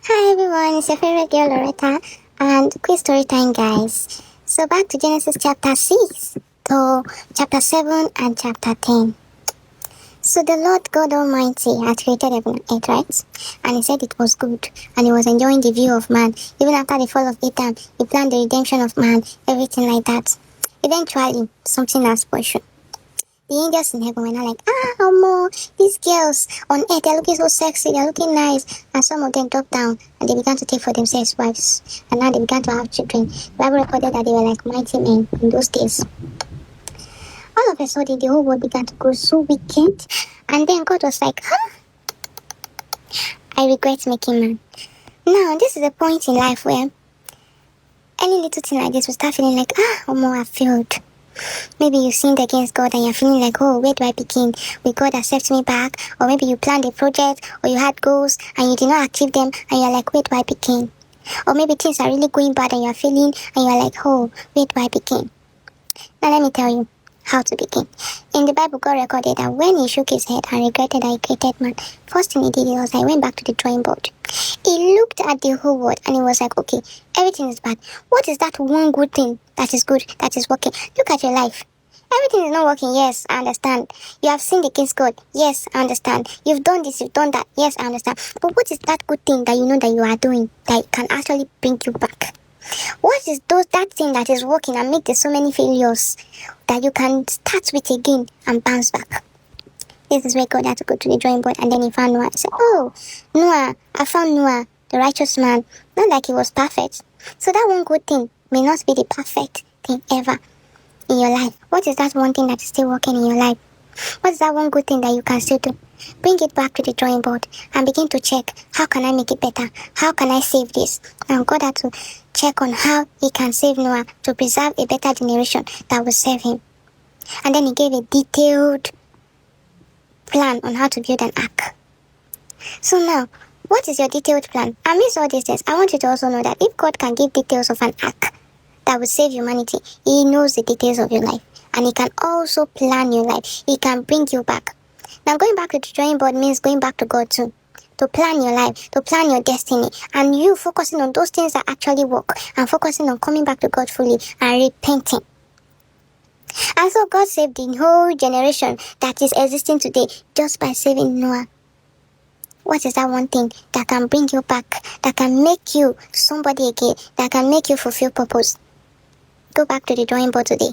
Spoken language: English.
Hi everyone, it's your favorite girl Loretta and quick story time guys. So back to Genesis chapter 6 to chapter 7 and chapter 10. So the Lord God Almighty had created heaven and earth, right? And he said it was good and he was enjoying the view of man. Even after the fall of Adam, he planned the redemption of man, everything like that. Eventually, something has spoiled. The angels in heaven were not like, these girls on earth, they're looking so sexy, they're looking nice. And some of them dropped down and they began to take for themselves wives. And now they began to have children. The Bible recorded that they were like mighty men in those days. All of a sudden, the whole world began to grow so wicked. And then God was like, I regret making man. Now, this is a point in life where any little thing like this will start feeling like, I failed. Maybe you sinned against God and you're feeling like, where do I begin? Will God accept me back? Or maybe you planned a project or you had goals and you did not achieve them and you're like, where do I begin? Or maybe things are really going bad and you're feeling and you're like, where do I begin? Now let me tell you how to begin. In the Bible, God recorded that when he shook his head and regretted that he created man, first thing he did was he went back to the drawing board. He looked at the whole world and he was like, okay, everything is bad. What is that one good thing that is good, that is working? Look at your life. Everything is not working. Yes, I understand. You have sinned against God. Yes, I understand. You've done this, you've done that. Yes, I understand. But what is that good thing that you know that you are doing that can actually bring you back? What is that thing that is working and make there so many failures that you can start with again and bounce back? This is where God had to go to the drawing board and then he found Noah. He said, Noah, I found Noah, the righteous man. Not like he was perfect. So that one good thing may not be the perfect thing ever in your life. What is that one thing that is still working in your life? What is that one good thing that you can still do? Bring it back to the drawing board and begin to check, how can I make it better? How can I save this? And God had to check on how he can save Noah to preserve a better generation that will serve him. And then he gave a detailed plan on how to build an ark. So now, what is your detailed plan? Amidst all these things, I want you to also know that if God can give details of an ark that will save humanity, he knows the details of your life. And he can also plan your life. He can bring you back. Now, going back to the drawing board means going back to God too. To plan your life, to plan your destiny. And you focusing on those things that actually work. And focusing on coming back to God fully and repenting. And so God saved the whole generation that is existing today just by saving Noah. What is that one thing that can bring you back? That can make you somebody again? That can make you fulfill purpose? Go back to the drawing board today.